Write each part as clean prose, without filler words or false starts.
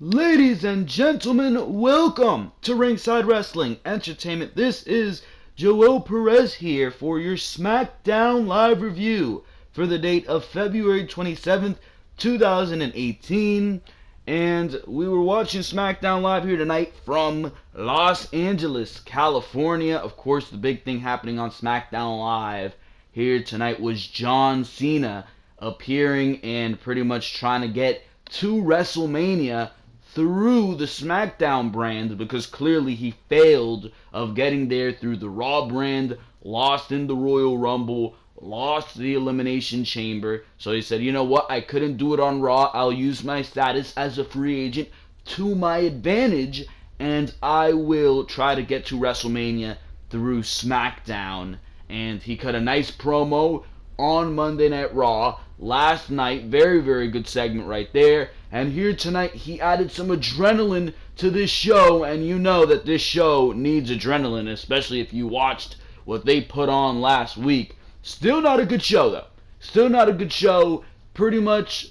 Ladies and gentlemen, welcome to Ringside Wrestling Entertainment. This is Joel Perez here for your Smackdown live review for the date of February 27th, 2018. And we were watching Smackdown live here tonight from Los Angeles, California. Of course, the big thing happening on Smackdown Live here tonight was John Cena appearing and pretty much trying to get to WrestleMania through the SmackDown brand, because clearly he failed of getting there through the Raw brand, lost in the Royal Rumble, lost the Elimination Chamber. So he said, you know what, I couldn't do it on Raw, I'll use my status as a free agent to my advantage, and I will try to get to WrestleMania through SmackDown. And he cut a nice promo on Monday Night Raw last night. Very, very good segment right there. And here tonight, he added some adrenaline to this show, and you know that this show needs adrenaline, especially if you watched what they put on last week. Still not a good show, though. Still not a good show. Pretty much,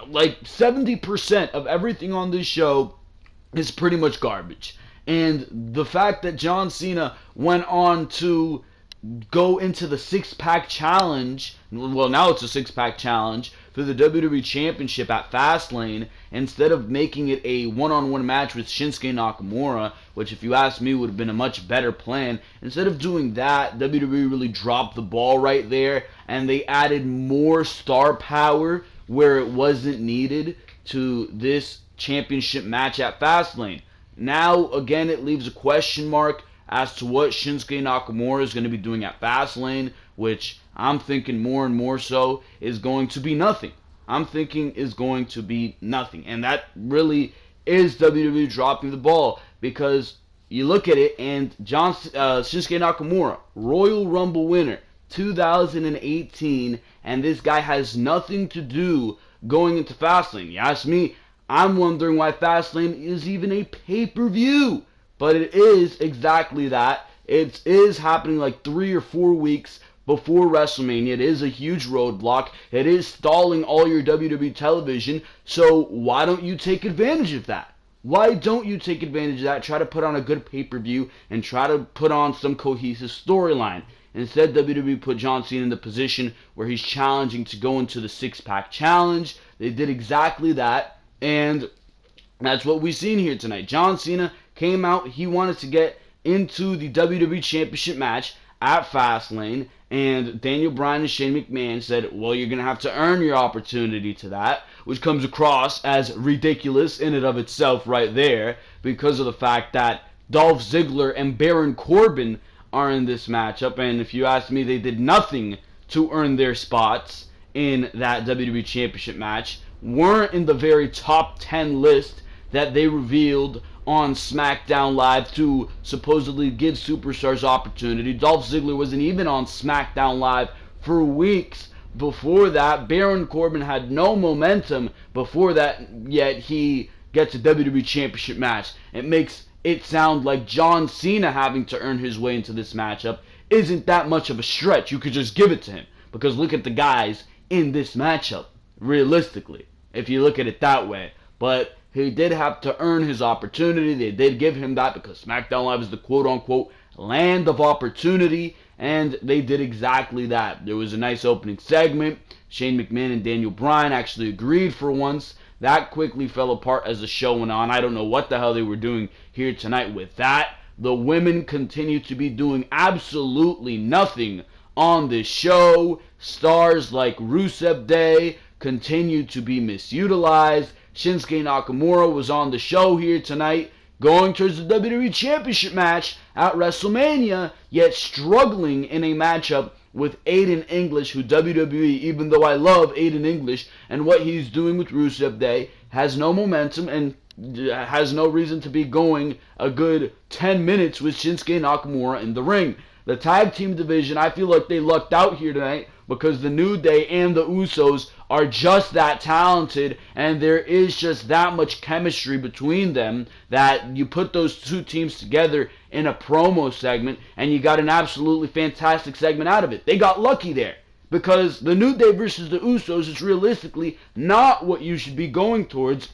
like 70% of everything on this show is pretty much garbage. And the fact that John Cena went on to go into the six-pack challenge, well, now it's a six-pack challenge for the WWE Championship at Fastlane, instead of making it a one-on-one match with Shinsuke Nakamura, which, if you ask me, would have been a much better plan. Instead of doing that, WWE really dropped the ball right there, and they added more star power where it wasn't needed to this championship match at Fastlane. Now, again, it leaves a question mark as to what Shinsuke Nakamura is going to be doing at Fastlane, which I'm thinking more and more so is going to be nothing. I'm thinking is going to be nothing. And that really is WWE dropping the ball, because you look at it and Shinsuke Nakamura, Royal Rumble winner, 2018, and this guy has nothing to do going into Fastlane. You ask me, I'm wondering why Fastlane is even a pay-per-view. But it is exactly that. It is happening like 3 or 4 weeks before WrestleMania. It is a huge roadblock. It is stalling all your WWE television. So why don't you take advantage of that? Why don't you take advantage of that? Try to put on a good pay-per-view and try to put on some cohesive storyline. Instead, WWE put John Cena in the position where he's challenging to go into the six-pack challenge. They did exactly that. And that's what we've seen here tonight. John Cena came out, he wanted to get into the WWE Championship match at Fastlane, and Daniel Bryan and Shane McMahon said, well, you're going to have to earn your opportunity to that, which comes across as ridiculous in and of itself right there, because of the fact that Dolph Ziggler and Baron Corbin are in this matchup, and if you ask me, they did nothing to earn their spots in that WWE Championship match, weren't in the very top 10 list that they revealed on SmackDown Live to supposedly give superstars opportunity. Dolph Ziggler wasn't even on SmackDown Live for weeks before that. Baron Corbin had no momentum before that, yet he gets a WWE Championship match. It makes it sound like John Cena having to earn his way into this matchup isn't that much of a stretch. You could just give it to him, because look at the guys in this matchup, realistically, if you look at it that way. But he did have to earn his opportunity. They did give him that, because SmackDown Live is the quote-unquote land of opportunity, and they did exactly that. There was a nice opening segment. Shane McMahon and Daniel Bryan actually agreed for once. That quickly fell apart as the show went on. I don't know what the hell they were doing here tonight with that. The women continue to be doing absolutely nothing on this show. Stars like Rusev Day continue to be misutilized. Shinsuke Nakamura was on the show here tonight, going towards the WWE Championship match at WrestleMania, yet struggling in a matchup with Aiden English, who WWE, even though I love Aiden English and what he's doing with Rusev Day, has no momentum and has no reason to be going a good 10 minutes with Shinsuke Nakamura in the ring. The tag team division, I feel like they lucked out here tonight, because the New Day and the Usos are just that talented, and there is just that much chemistry between them that you put those two teams together in a promo segment, and you got an absolutely fantastic segment out of it. They got lucky there, because the New Day versus the Usos is realistically not what you should be going towards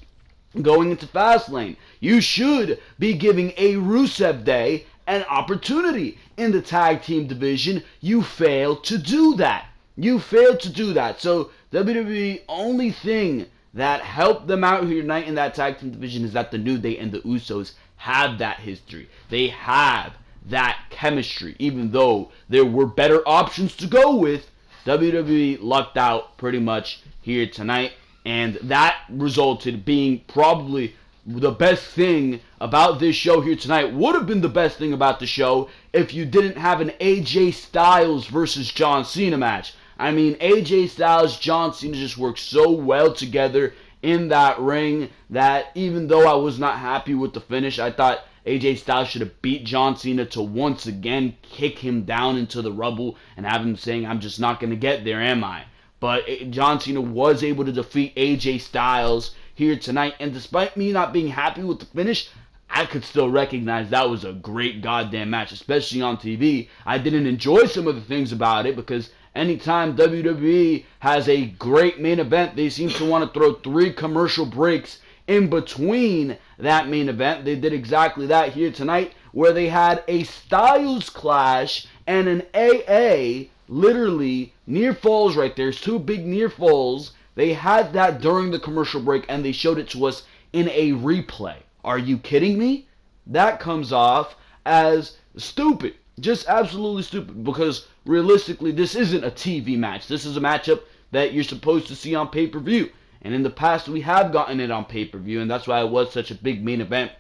going into Fastlane. You should be giving a Rusev Day an opportunity in the tag team division. You failed to do that. You failed to do that. So WWE, only thing that helped them out here tonight in that tag team division is that the New Day and the Usos have that history. They have that chemistry. Even though there were better options to go with, WWE lucked out pretty much here tonight. And that resulted being probably the best thing about this show here tonight. Would have been the best thing about the show if you didn't have an AJ Styles versus John Cena match. I mean, AJ Styles, John Cena just worked so well together in that ring that even though I was not happy with the finish, I thought AJ Styles should have beat John Cena to once again kick him down into the rubble and have him saying, "I'm just not going to get there, am I?" But John Cena was able to defeat AJ Styles here tonight. And despite me not being happy with the finish, I could still recognize that was a great goddamn match, especially on TV. I didn't enjoy some of the things about it because anytime WWE has a great main event, they seem to want to throw 3 commercial breaks in between that main event. They did exactly that here tonight, where they had a Styles Clash and an AA, literally near falls right there. There's 2 big near falls. They had that during the commercial break, and they showed it to us in a replay. Are you kidding me? That comes off as stupid. Just absolutely stupid, because realistically, this isn't a TV match. This is a matchup that you're supposed to see on pay-per-view. And in the past, we have gotten it on pay-per-view, and that's why it was such a big main event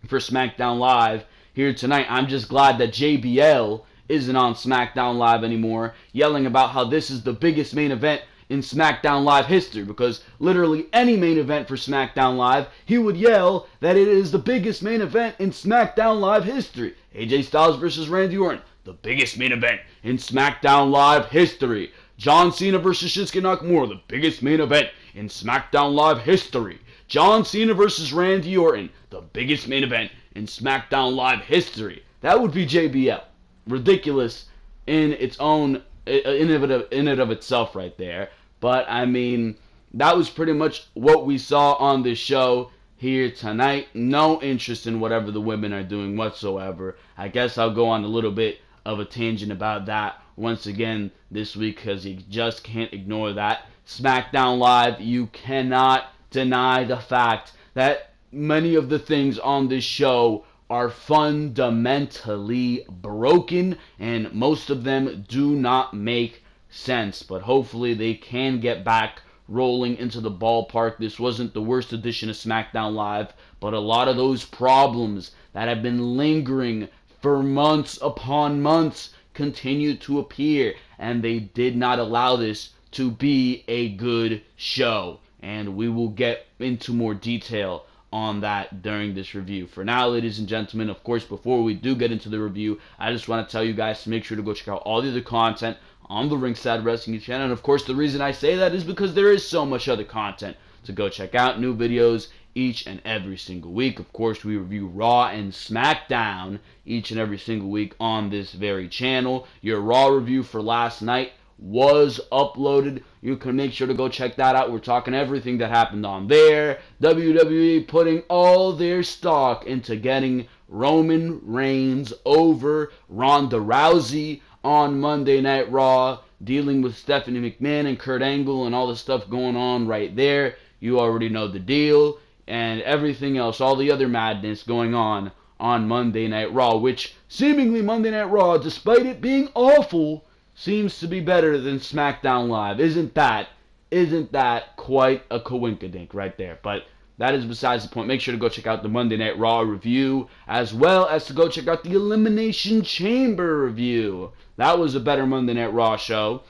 for SmackDown Live here tonight. I'm just glad that JBL isn't on SmackDown Live anymore, yelling about how this is the biggest main event in SmackDown Live history, because literally any main event for SmackDown Live, he would yell that it is the biggest main event in SmackDown Live history. AJ Styles versus Randy Orton, the biggest main event in SmackDown Live history. John Cena versus Shinsuke Nakamura, the biggest main event in SmackDown Live history. John Cena versus Randy Orton, the biggest main event in SmackDown Live history. That would be JBL. Ridiculous in its own, in and of itself right there. But I mean, that was pretty much what we saw on this show here tonight. No interest in whatever the women are doing whatsoever. I guess I'll go on a little bit of a tangent about that once again this week, because you just can't ignore that. SmackDown Live, you cannot deny the fact that many of the things on this show are fundamentally broken, and most of them do not make sense. But hopefully they can get back rolling into the ballpark. This wasn't the worst edition of SmackDown Live, but a lot of those problems that have been lingering for months upon months continue to appear, and they did not allow this to be a good show. And we will get into more detail on that during this review. For now, ladies and gentlemen, of course, before we do get into the review, I just want to tell you guys to make sure to go check out all the other content on the Ringside Wrestling channel. And of course, the reason I say that is because there is so much other content to go check out. New videos each and every single week. Of course, we review Raw and SmackDown each and every single week on this very channel. Your Raw review for last night was uploaded. You can make sure to go check that out. We're talking everything that happened on there. WWE putting all their stock into getting Roman Reigns over Ronda Rousey on Monday Night Raw, dealing with Stephanie McMahon and Kurt Angle and all the stuff going on right there. You already know the deal. And everything else, all the other madness going on Monday Night Raw, which seemingly Monday Night Raw, despite it being awful, seems to be better than SmackDown Live. Isn't that quite a coinkydink right there? But that is besides the point. Make sure to go check out the Monday Night Raw review, as well as to go check out the Elimination Chamber review. That was a better Monday Night Raw show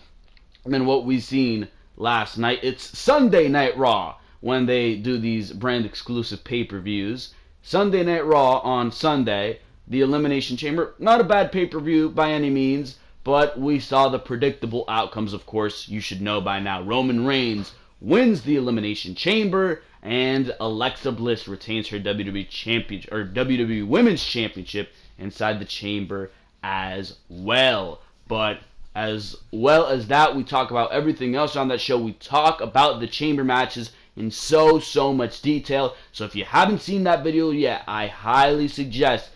than what we seen last night. It's Sunday Night Raw when they do these brand exclusive pay-per-views. Sunday Night Raw on Sunday. The Elimination Chamber, not a bad pay-per-view by any means, but we saw the predictable outcomes, of course. You should know by now. Roman Reigns wins the Elimination Chamber, and Alexa Bliss retains her WWE Championship, or WWE Women's Championship inside the Chamber as well. But as well as that, we talk about everything else on that show. We talk about the Chamber matches in so much detail. So if you haven't seen that video yet, I highly suggest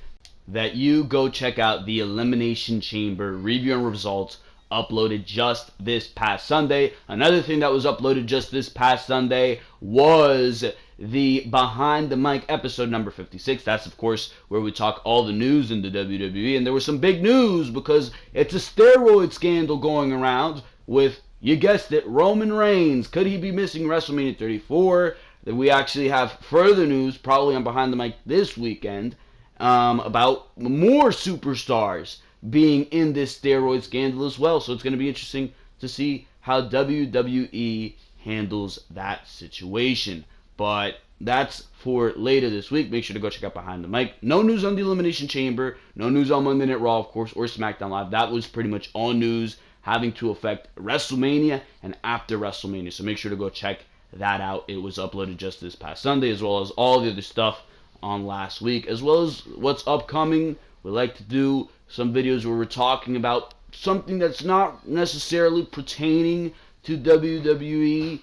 that you go check out the Elimination Chamber review and results uploaded just this past Sunday. Another thing that was uploaded just this past Sunday was the Behind the Mic episode number 56. That's, of course, where we talk all the news in the WWE. And there was some big news because it's a steroid scandal going around with, you guessed it, Roman Reigns. Could he be missing WrestleMania 34? That we actually have further news, probably on Behind the Mic this weekend, about more superstars being in this steroid scandal as well. So it's going to be interesting to see how WWE handles that situation. But that's for later this week. Make sure to go check out Behind the Mic. No news on the Elimination Chamber. No news on Monday Night Raw, of course, or SmackDown Live. That was pretty much all news having to affect WrestleMania and after WrestleMania. So make sure to go check that out. It was uploaded just this past Sunday, as well as all the other stuff on last week, as well as what's upcoming. We like to do some videos where we're talking about something that's not necessarily pertaining to WWE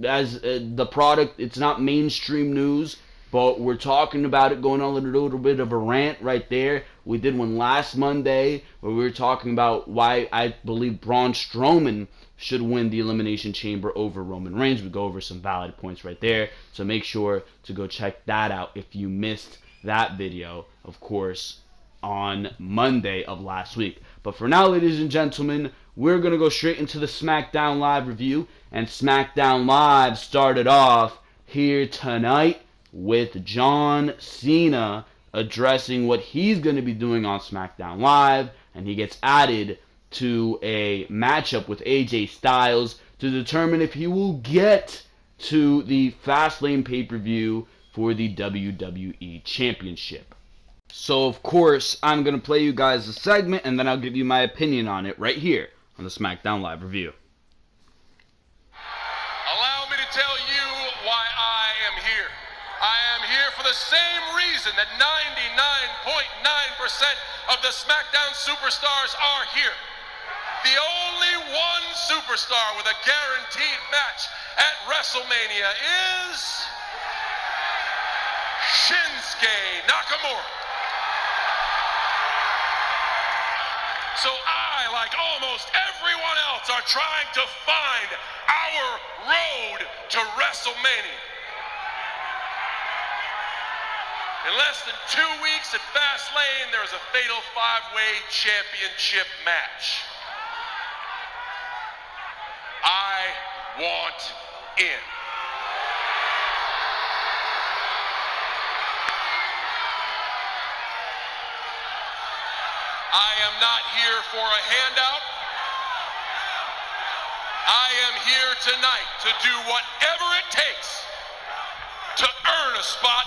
as the product. It's not mainstream news, but we're talking about it, going on a little bit of a rant right there. We did one last Monday where we were talking about why I believe Braun Strowman should win the Elimination Chamber over Roman Reigns. We go over some valid points right there, so make sure to go check that out if you missed that video, of course, on Monday of last week. But for now, ladies and gentlemen, we're going to go straight into the SmackDown Live review. And SmackDown Live started off here tonight with John Cena addressing what he's going to be doing on SmackDown Live. And he gets added to a matchup with AJ Styles to determine if he will get to the Fastlane pay-per-view for the WWE Championship. So, of course, I'm going to play you guys a segment, and then I'll give you my opinion on it right here on the SmackDown Live review. Allow me to tell you why I am here. I am here for the same reason that 99.9% of the SmackDown superstars are here. The only one superstar with a guaranteed match at WrestleMania is Shinsuke Nakamura. So I, like almost everyone else, are trying to find our road to WrestleMania. In less than 2 weeks at Fastlane, there's a fatal five-way championship match. I want in. I am not here for a handout. I am here tonight to do whatever it takes to earn a spot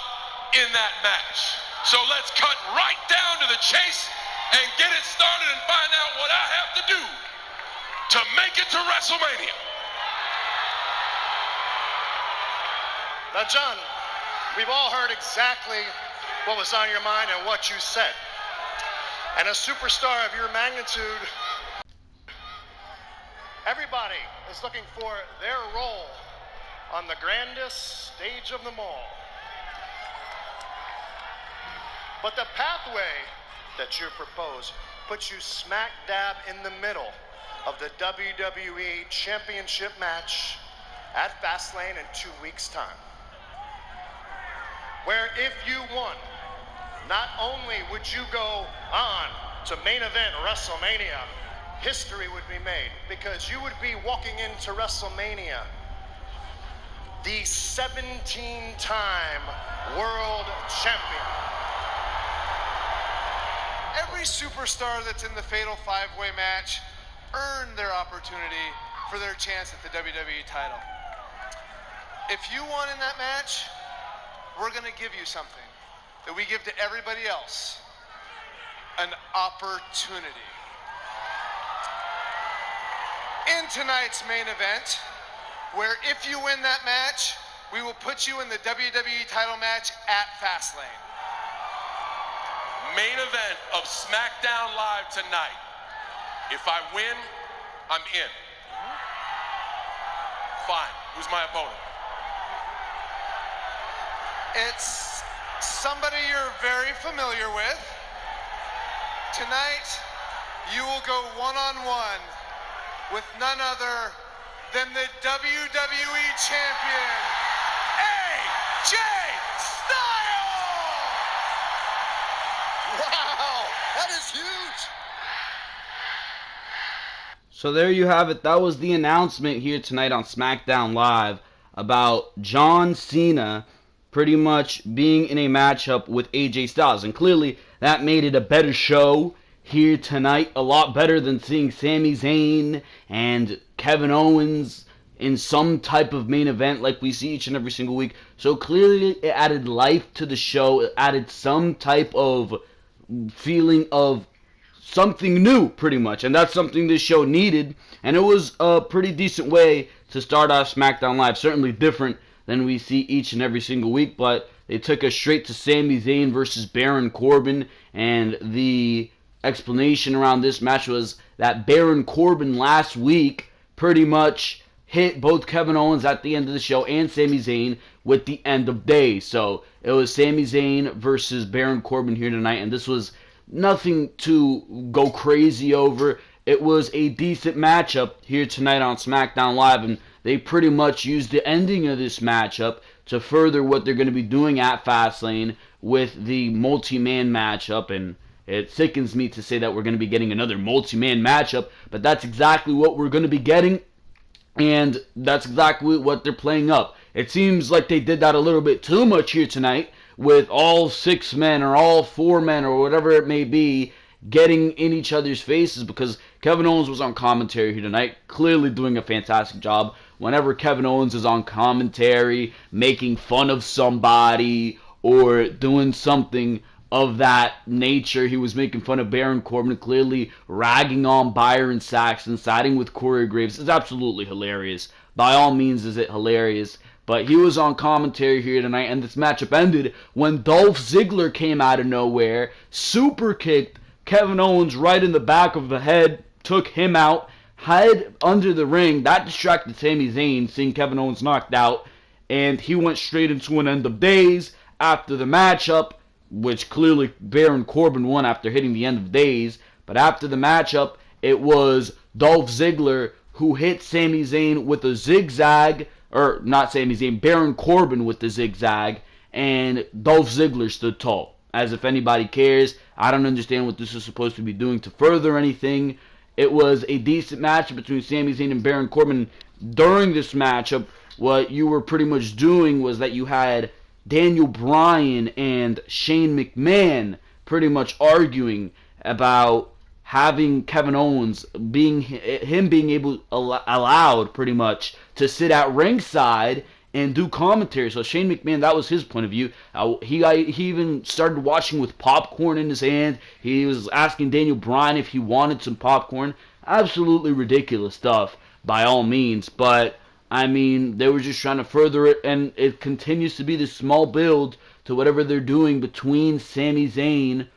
in that match. So let's cut right down to the chase and get it started and find out what I have to do to make it to WrestleMania. Now, John, we've all heard exactly what was on your mind and what you said. And a superstar of your magnitude, everybody is looking for their role on the grandest stage of them all. But the pathway that you propose puts you smack dab in the middle of the WWE Championship match at Fastlane in 2 weeks' time. Where if you won, not only would you go on to main event WrestleMania, history would be made because you would be walking into WrestleMania the 17-time world champion. Every superstar that's in the Fatal 5-Way match earned their opportunity for their chance at the WWE title. If you won in that match, we're going to give you something that we give to everybody else, an opportunity. In tonight's main event, where if you win that match, we will put you in the WWE title match at Fastlane. Main event of SmackDown Live tonight. If I win, I'm in. Fine. Who's my opponent? It's somebody you're very familiar with. Tonight, you will go one-on-one with none other than the WWE Champion, AJ Styles! Wow, that is huge. So there you have it. That was the announcement here tonight on SmackDown Live about John Cena pretty much being in a matchup with AJ Styles. And clearly that made it a better show here tonight. A lot better than seeing Sami Zayn and Kevin Owens in some type of main event like we see each and every single week. So clearly it added life to the show. It added some type of feeling of something new, pretty much, and that's something this show needed, and it was a pretty decent way to start off SmackDown Live. Certainly different than we see each and every single week, but they took us straight to Sami Zayn versus Baron Corbin, and the explanation around this match was that Baron Corbin last week pretty much hit both Kevin Owens at the end of the show and Sami Zayn with the end of days. So it was Sami Zayn versus Baron Corbin here tonight, and this was nothing to go crazy over. It was a decent matchup here tonight on SmackDown Live, and they pretty much used the ending of this matchup to further what they're going to be doing at Fastlane with the multi-man matchup. And it sickens me to say that we're going to be getting another multi-man matchup, but that's exactly what we're going to be getting, and that's exactly what they're playing up. It seems like they did that a little bit too much here tonight, with all 6 men or all 4 men or whatever it may be getting in each other's faces, because Kevin Owens was on commentary here tonight, clearly doing a fantastic job. Whenever Kevin Owens is on commentary, making fun of somebody or doing something of that nature, he was making fun of Baron Corbin, clearly ragging on Byron Saxton, siding with Corey Graves. It's absolutely hilarious. By all means is it hilarious. But he was on commentary here tonight, and this matchup ended when Dolph Ziggler came out of nowhere, super kicked Kevin Owens right in the back of the head, took him out, hid under the ring. That distracted Sami Zayn, seeing Kevin Owens knocked out, and he went straight into an end of days after the matchup, which clearly Baron Corbin won after hitting the end of days. But after the matchup, it was Dolph Ziggler who hit Sami Zayn with a zigzag, or not Sami Zayn, Baron Corbin with the zigzag, and Dolph Ziggler stood tall. As if anybody cares. I don't understand what this is supposed to be doing to further anything. It was a decent matchup between Sami Zayn and Baron Corbin. During this matchup, what you were pretty much doing was that you had Daniel Bryan and Shane McMahon pretty much arguing about having Kevin Owens being allowed pretty much to sit at ringside and do commentary. So Shane McMahon, that was his point of view. He even started watching with popcorn in his hand. He was asking Daniel Bryan if he wanted some popcorn. Absolutely ridiculous stuff by all means, but I mean, they were just trying to further it, and it continues to be this small build to whatever they're doing between Daniel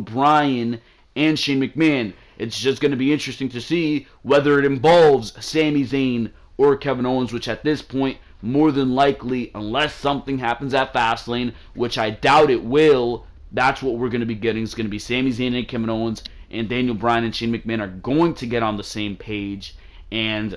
Bryan and Shane McMahon. It's just going to be interesting to see whether it involves Sami Zayn or Kevin Owens, which at this point, more than likely, unless something happens at Fastlane, which I doubt it will, that's what we're going to be getting. It's going to be Sami Zayn and Kevin Owens, and Daniel Bryan and Shane McMahon are going to get on the same page, and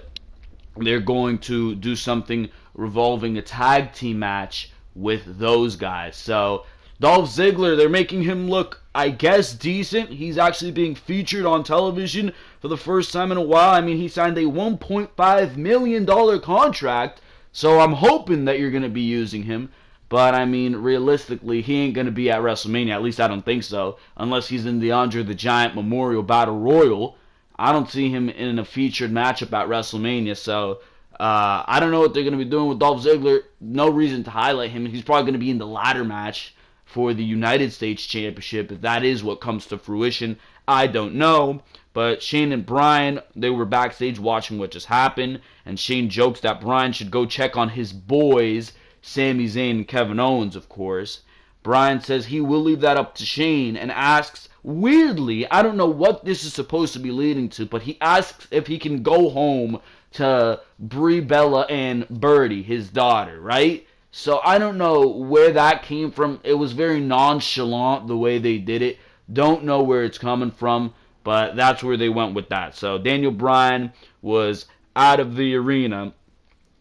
they're going to do something revolving a tag team match with those guys. So Dolph Ziggler, they're making him look, I guess, decent. He's actually being featured on television for the first time in a while. I mean, he signed a $1.5 million contract, so I'm hoping that you're going to be using him. But, I mean, realistically, he ain't going to be at WrestleMania. At least I don't think so. Unless he's in the Andre the Giant Memorial Battle Royal. I don't see him in a featured matchup at WrestleMania. So, I don't know what they're going to be doing with Dolph Ziggler. No reason to highlight him. He's probably going to be in the ladder match for the United States Championship, if that is what comes to fruition. I don't know. But Shane and Bryan, they were backstage watching what just happened. And Shane jokes that Bryan should go check on his boys, Sami Zayn and Kevin Owens, of course. Bryan says he will leave that up to Shane and asks, weirdly, I don't know what this is supposed to be leading to, but he asks if he can go home to Brie Bella and Birdie, his daughter, right? So I don't know where that came from. It was very nonchalant the way they did it. Don't know where it's coming from, but that's where they went with that. So Daniel Bryan was out of the arena,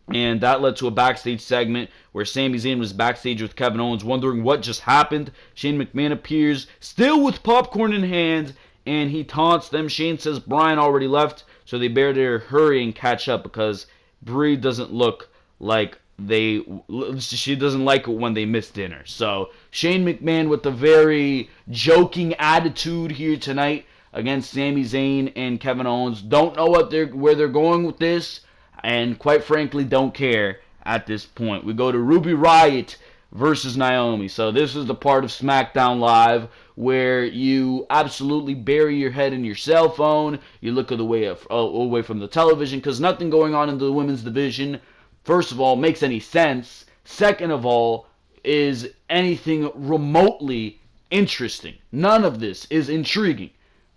and that led to a backstage segment where Sami Zayn was backstage with Kevin Owens wondering what just happened. Shane McMahon appears, still with popcorn in hand, and he taunts them. Shane says Bryan already left, so they better hurry and catch up because Brie doesn't look like she doesn't like it when they miss dinner. So Shane McMahon with a very joking attitude here tonight against Sami Zayn and Kevin Owens. Don't know where they're going with this, and quite frankly don't care at this point. We go to Ruby Riott versus Naomi. So this is the part of SmackDown Live where you absolutely bury your head in your cell phone. You look away from the television because nothing going on in the women's division, first of all, makes any sense. Second of all, is anything remotely interesting. None of this is intriguing.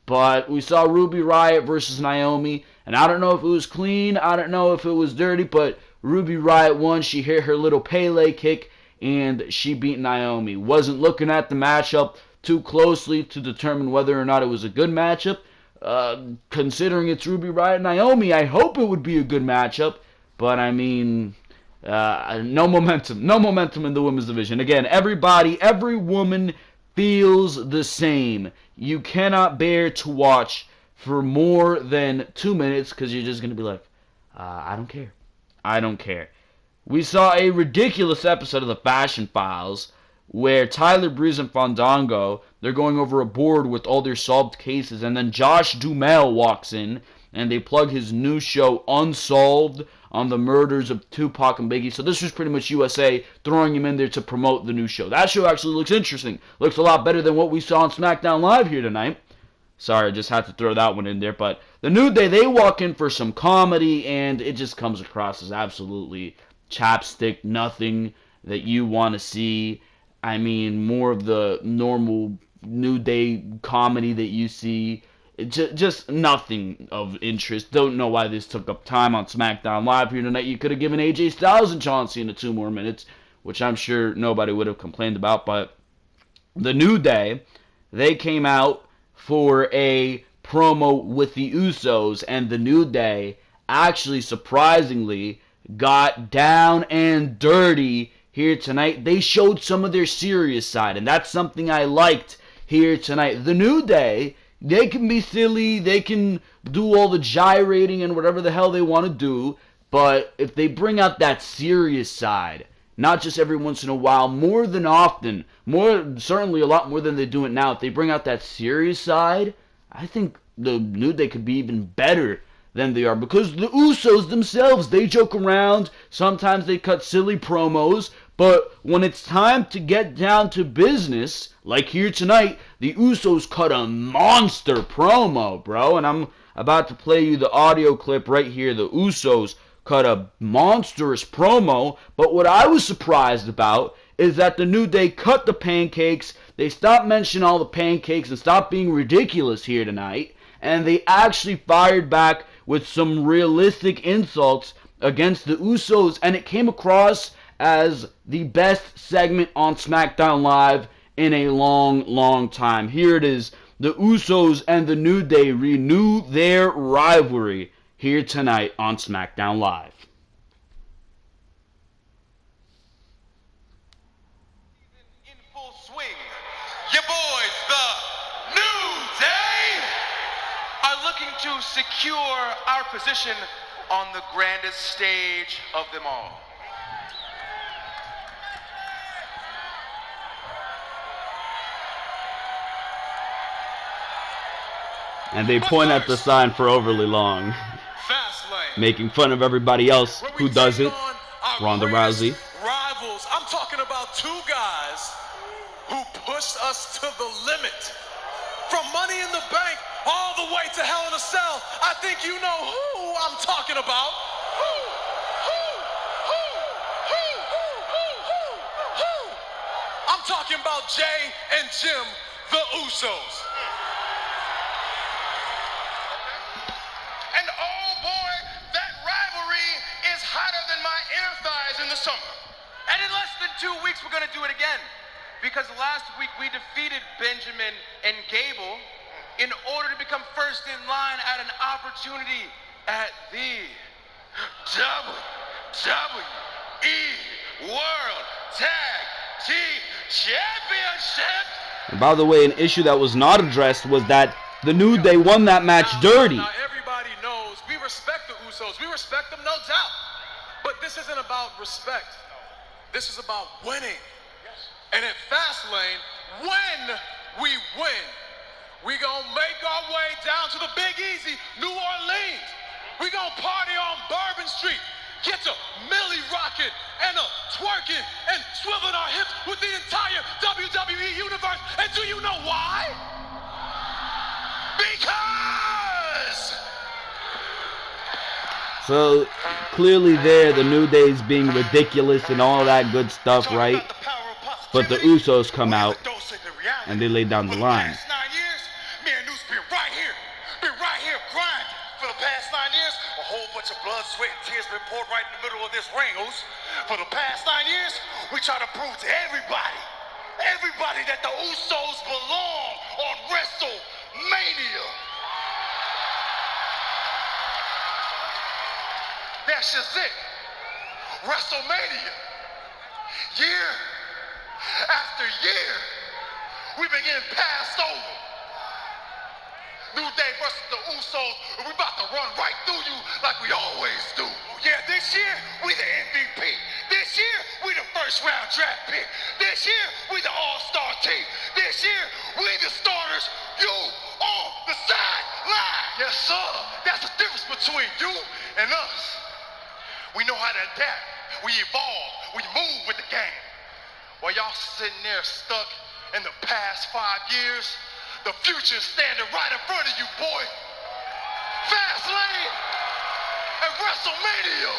But we saw Ruby Riott versus Naomi, and I don't know if it was clean, I don't know if it was dirty, but Ruby Riott won. She hit her little Pele kick, and she beat Naomi. Wasn't looking at the matchup too closely to determine whether or not it was a good matchup. Considering it's Ruby Riott and Naomi, I hope it would be a good matchup. But I mean, no momentum in the women's division. Again, every woman feels the same. You cannot bear to watch for more than 2 minutes because you're just going to be like, I don't care. I don't care. We saw a ridiculous episode of the Fashion Files where Tyler Breeze and Fandango, they're going over a board with all their solved cases, and then Josh Duhamel walks in and they plug his new show Unsolved on the murders of Tupac and Biggie. So this was pretty much USA throwing him in there to promote the new show. That show actually looks interesting. Looks a lot better than what we saw on SmackDown Live here tonight. Sorry, I just had to throw that one in there. But the New Day, they walk in for some comedy, and it just comes across as absolutely chapstick, nothing that you want to see. I mean, more of the normal New Day comedy that you see. Just nothing of interest. Don't know why this took up time on SmackDown Live here tonight. You could have given AJ Styles and John Cena 2 more minutes, which I'm sure nobody would have complained about. But the New Day, they came out for a promo with the Usos, and the New Day actually surprisingly got down and dirty here tonight. They showed some of their serious side, and that's something I liked here tonight. The New Day, they can be silly, they can do all the gyrating and whatever the hell they want to do, but if they bring out that serious side, not just every once in a while, more than often, certainly a lot more than they do it now, if they bring out that serious side, I think the New Day could be even better than they are, because the Usos themselves, they joke around, sometimes they cut silly promos, but when it's time to get down to business, like here tonight, the Usos cut a monster promo, bro. And I'm about to play you the audio clip right here. The Usos cut a monstrous promo, but what I was surprised about is that the New Day cut the pancakes. They stopped mentioning all the pancakes and stopped being ridiculous here tonight, and they actually fired back with some realistic insults against the Usos, and it came across as the best segment on SmackDown Live in a long, long time. Here it is. The Usos and the New Day renew their rivalry here tonight on SmackDown Live. In full swing, your boys, the New Day, are looking to secure our position on the grandest stage of them all. And they point at the sign for overly long, Fastlane, making fun of everybody else who does it. Ronda Rousey. Rivals. I'm talking about two guys who pushed us to the limit. From Money in the Bank all the way to Hell in a Cell. I think you know who I'm talking about. I'm talking about Jay and Jim, the Usos. And oh boy, that rivalry is hotter than my inner thighs in the summer. And in less than 2 weeks, we're going to do it again. Because last week, we defeated Benjamin and Gable in order to become first in line at an opportunity at the WWE World Tag Team Championship. And by the way, an issue that was not addressed was that the New Day won that match dirty. Now everybody knows we respect the Usos. We respect them, no doubt. But this isn't about respect. This is about winning. And at Fastlane, when we win, we gonna make our way down to the Big Easy, New Orleans. We gonna party on Bourbon Street, get to Millie rocking and twerking and swiveling our hips with the entire WWE universe. And do you know why? Because... So, clearly there, the New Day's being ridiculous and all that good stuff, right? But the Usos come out, and they lay down the line. Me and Noose been right here grinding. For the past 9 years, a whole bunch of blood, sweat, and tears been poured right in the middle of this ring, Oos. For the past 9 years, we try to prove to everybody that the Usos belong on WrestleMania. That's just it. WrestleMania. Year after year, we've been getting passed over. New Day versus the Usos, and we about to run right through you like we always do. Yeah, this year, we the MVP. This year, we the first round draft pick. This year, we the all-star team. This year, we the starters. You on the sideline. Yes, sir. That's the difference between you and us. We know how to adapt. We evolve. We move with the game. While y'all sitting there stuck in the past 5 years, the future's standing right in front of you, boy. Fastlane and WrestleMania.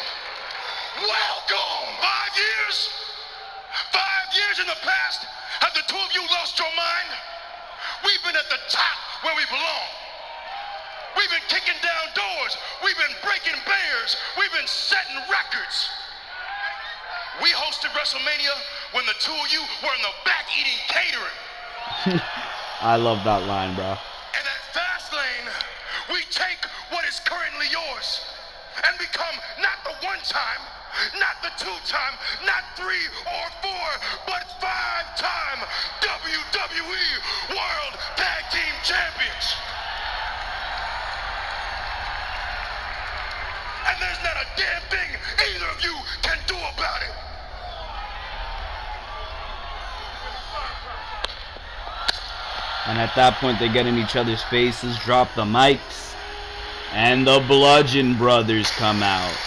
Welcome. 5 years? 5 years in the past? Have the two of you lost your mind? We've been at the top where we belong. We've been kicking down doors. We've been breaking barriers. We've been setting records. We hosted WrestleMania when the two of you were in the back eating catering. I love that line, bro. And at Fastlane, we take what is currently yours and become not the one-time, not the two-time, not 3 or 4, but 5-time WWE World Tag Team Champions. And there's not a damn thing either of you can do about it. And at that point, they get in each other's faces, drop the mics, and the Bludgeon Brothers come out.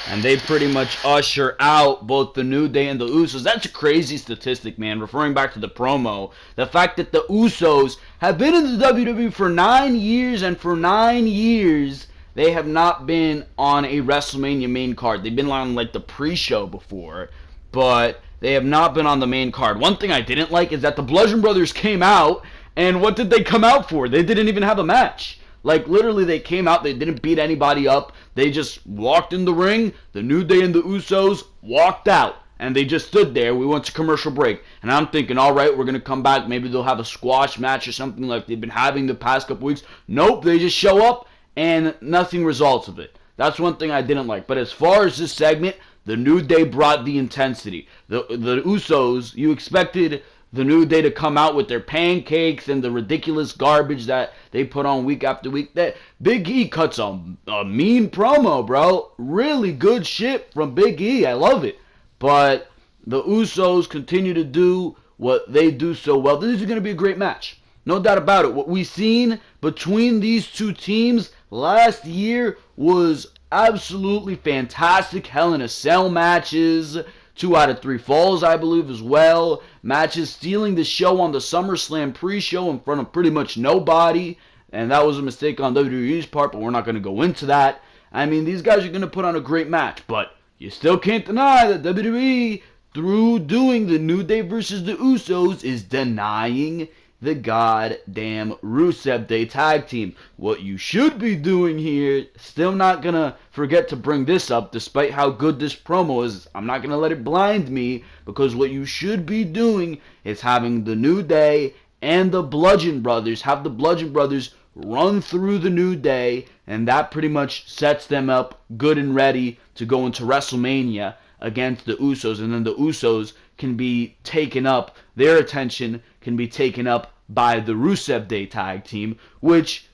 And they pretty much usher out both the New Day and the Usos. That's a crazy statistic, man. Referring back to the promo, the fact that the Usos have been in the WWE for 9 years, and for 9 years, they have not been on a WrestleMania main card. They've been on like the pre-show before, but they have not been on the main card. One thing I didn't like is that the Bludgeon Brothers came out, and what did they come out for? They didn't even have a match. Like, literally, they came out, they didn't beat anybody up, they just walked in the ring, the New Day and the Usos walked out, and they just stood there. We went to commercial break, and I'm thinking, alright, we're going to come back, maybe they'll have a squash match or something like they've been having the past couple weeks. Nope, they just show up, and nothing results of it. That's one thing I didn't like. But as far as this segment, the New Day brought the intensity. The Usos, you expected the New Day to come out with their pancakes and the ridiculous garbage that they put on week after week. That Big E cuts a mean promo, bro. Really good shit from Big E. I love it. But the Usos continue to do what they do so well. This is going to be a great match. No doubt about it. What we've seen between these two teams last year was absolutely fantastic. Hell in a Cell matches. 2 out of 3 falls, I believe, as well. Matches stealing the show on the SummerSlam pre-show in front of pretty much nobody. And that was a mistake on WWE's part, but we're not going to go into that. I mean, these guys are going to put on a great match. But you still can't deny that WWE, through doing the New Day versus the Usos, is denying the goddamn Rusev Day tag team. What you should be doing here, still not gonna forget to bring this up despite how good this promo is. I'm not gonna let it blind me, because what you should be doing is having the New Day and the Bludgeon Brothers, have the Bludgeon Brothers run through the New Day, and that pretty much sets them up good and ready to go into WrestleMania against the Usos, and then the Usos can be taken up, their attention can be taken up by the Rusev Day tag team, which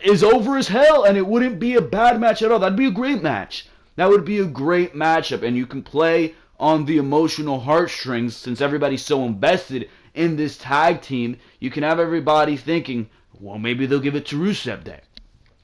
is over as hell, and it wouldn't be a bad match at all. That'd be a great match. That would be a great matchup, and you can play on the emotional heartstrings since everybody's so invested in this tag team. You can have everybody thinking, well, maybe they'll give it to Rusev Day.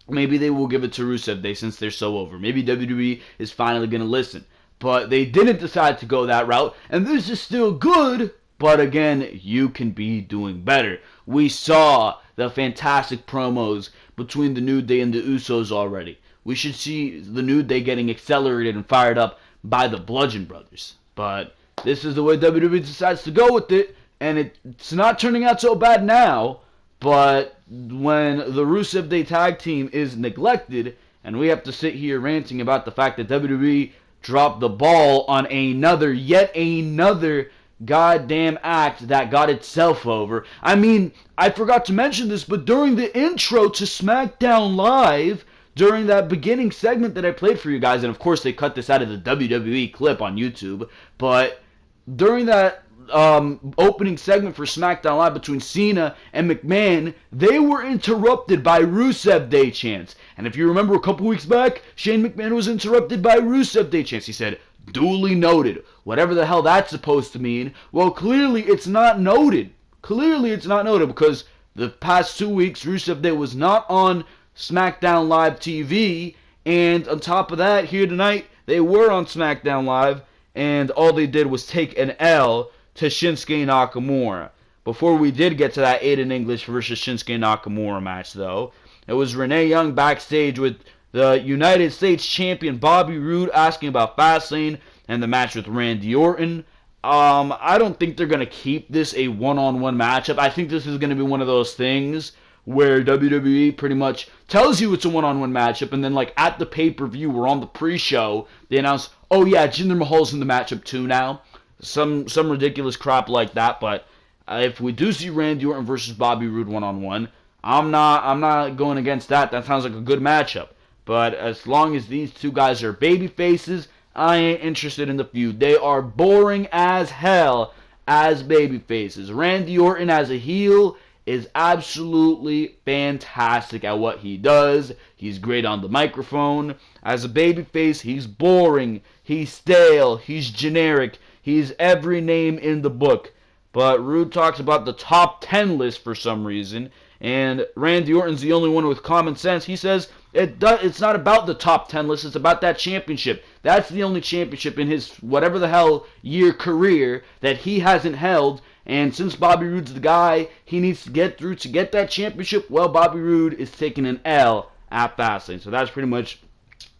Maybe they will give it to Rusev Day since they're so over. Maybe WWE is finally going to listen. But they didn't decide to go that route, and this is still good, but again, you can be doing better. We saw the fantastic promos between the New Day and the Usos already. We should see the New Day getting accelerated and fired up by the Bludgeon Brothers. But this is the way WWE decides to go with it, and it's not turning out so bad now, but when the Rusev Day tag team is neglected, and we have to sit here ranting about the fact that WWE dropped the ball on yet another goddamn act that got itself over. I mean, I forgot to mention this, but during the intro to SmackDown Live, during that beginning segment that I played for you guys, and of course they cut this out of the WWE clip on YouTube, but during that opening segment for SmackDown Live between Cena and McMahon, they were interrupted by Rusev Day chants. And if you remember a couple weeks back, Shane McMahon was interrupted by Rusev Day chants. He said, duly noted. Whatever the hell that's supposed to mean. Well, clearly it's not noted. Clearly it's not noted, because the past 2 weeks, Rusev Day was not on SmackDown Live TV. And on top of that, here tonight, they were on SmackDown Live, and all they did was take an L to Shinsuke Nakamura. Before we did get to that Aiden English versus Shinsuke Nakamura match, though, it was Renee Young backstage with the United States Champion Bobby Roode asking about Fastlane and the match with Randy Orton. I don't think they're going to keep this a one-on-one matchup. I think this is going to be one of those things where WWE pretty much tells you it's a one-on-one matchup, and then like at the pay-per-view or on the pre-show, they announce, oh yeah, Jinder Mahal's in the matchup too now. Some ridiculous crap like that, but if we do see Randy Orton versus Bobby Roode one-on-one, I'm not going against that. That sounds like a good matchup. But as long as these two guys are baby faces, I ain't interested in the feud. They are boring as hell as baby faces. Randy Orton as a heel is absolutely fantastic at what he does. He's great on the microphone. As a babyface, he's boring, he's stale, he's generic, he's every name in the book. But Roode talks about the top 10 list for some reason, and Randy Orton's the only one with common sense. He says it's not about the top 10 list, it's about that championship. That's the only championship in his whatever the hell year career that he hasn't held. And since Bobby Roode's the guy he needs to get through to get that championship, well, Bobby Roode is taking an L at Fastlane. So that's pretty much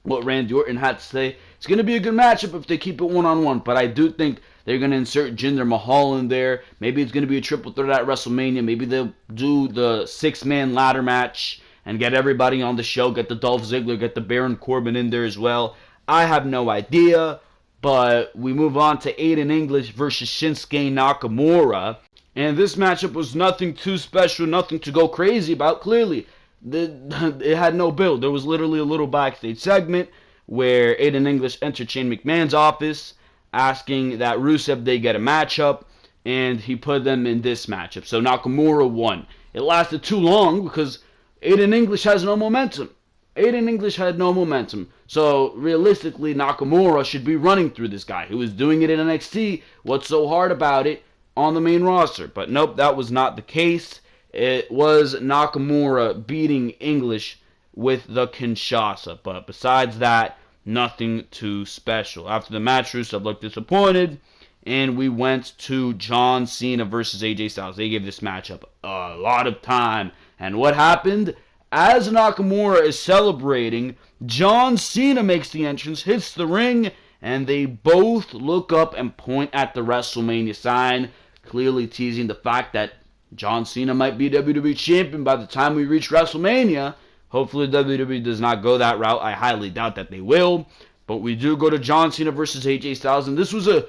what Randy Orton had to say. It's going to be a good matchup if they keep it one-on-one, but I do think they're going to insert Jinder Mahal in there. Maybe it's going to be a triple threat at WrestleMania. Maybe they'll do the 6-man ladder match and get everybody on the show, get the Dolph Ziggler, get the Baron Corbin in there as well. I have no idea, but we move on to Aiden English versus Shinsuke Nakamura. And this matchup was nothing too special, nothing to go crazy about. Clearly, it had no build. There was literally a little backstage segment where Aiden English entered Shane McMahon's office asking that Rusev Day get a matchup, and he put them in this matchup. So Nakamura won. It lasted too long because Aiden English has no momentum. Aiden English had no momentum. So realistically, Nakamura should be running through this guy who was doing it in NXT. What's so hard about it on the main roster? But nope, that was not the case. It was Nakamura beating English with the Kinshasa. But besides that, nothing too special. After the match, Rusev looked disappointed, and we went to John Cena versus AJ Styles. They gave this matchup a lot of time. And what happened? As Nakamura is celebrating, John Cena makes the entrance, hits the ring, and they both look up and point at the WrestleMania sign, clearly teasing the fact that John Cena might be WWE Champion by the time we reach WrestleMania. Hopefully WWE does not go that route. I highly doubt that they will. But we do go to John Cena versus AJ Styles, and this was a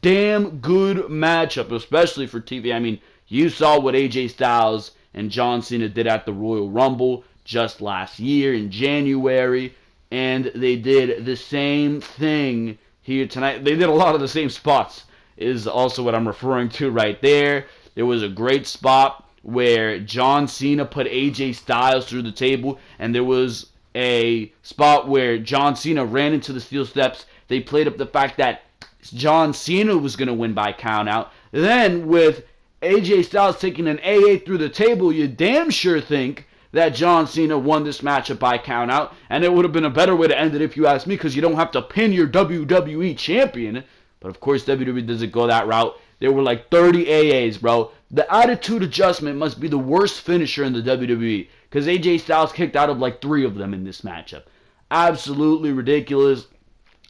damn good matchup, especially for TV. I mean, you saw what AJ Styles and John Cena did at the Royal Rumble just last year in January, and they did the same thing here tonight. They did a lot of the same spots, is also what I'm referring to right there. There was a great spot where John Cena put AJ Styles through the table, and there was a spot where John Cena ran into the steel steps. They played up the fact that John Cena was going to win by countout. Then, with AJ Styles taking an AA through the table, you damn sure think that John Cena won this matchup by countout. And it would have been a better way to end it if you ask me, because you don't have to pin your WWE champion. But of course, WWE doesn't go that route. There were like 30 AAs, bro. The Attitude Adjustment must be the worst finisher in the WWE, because AJ Styles kicked out of like 3 of them in this matchup. Absolutely ridiculous.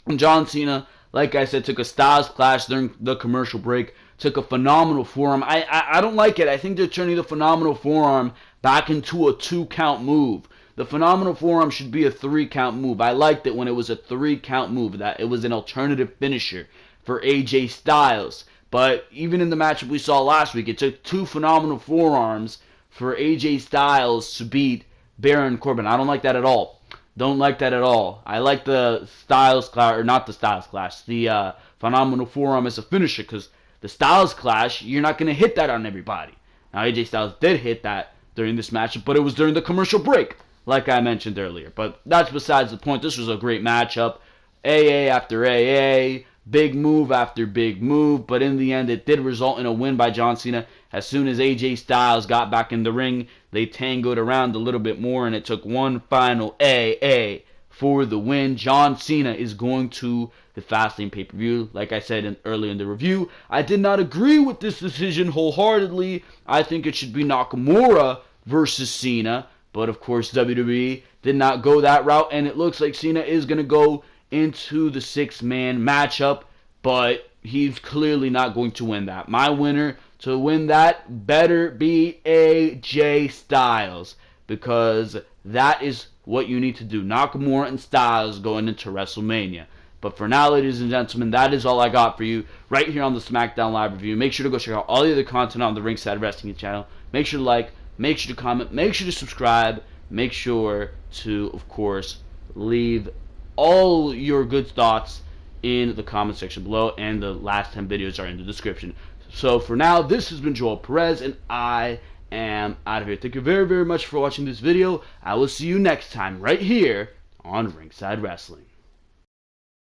And John Cena, like I said, took a Styles Clash during the commercial break. Took a phenomenal forearm. I don't like it. I think they're turning the phenomenal forearm back into a 2-count move. The phenomenal forearm should be a 3-count move. I liked it when it was a 3-count move, that it was an alternative finisher for AJ Styles. But even in the matchup we saw last week, it took 2 phenomenal forearms for AJ Styles to beat Baron Corbin. I don't like that at all. Don't like that at all. I like the Styles Clash, or not the Styles Clash, the phenomenal forearm as a finisher, because the Styles Clash, you're not going to hit that on everybody. Now, AJ Styles did hit that during this matchup, but it was during the commercial break, like I mentioned earlier. But that's besides the point. This was a great matchup. AA after AA, big move after big move, but in the end, it did result in a win by John Cena. As soon as AJ Styles got back in the ring, they tangoed around a little bit more, and it took one final AA for the win. John Cena is going to the Fastlane pay-per-view. Like I said earlier in the review, I did not agree with this decision wholeheartedly. I think it should be Nakamura versus Cena, but of course WWE did not go that route, and it looks like Cena is going to go into the 6-man matchup, but he's clearly not going to win that. My winner to win that better be AJ Styles, because that is what you need to do. Nakamura and Styles going into WrestleMania. But for now, ladies and gentlemen, that is all I got for you right here on the SmackDown Live Review. Make sure to go check out all the other content on the Ringside Wrestling channel. Make sure to like, make sure to comment, make sure to subscribe, make sure to, of course, leave all your good thoughts in the comment section below, and the last 10 videos are in the description. So for now, this has been Joel Perez, and I am out of here. Thank you very, very much for watching this video. I will see you next time right here on Ringside Wrestling.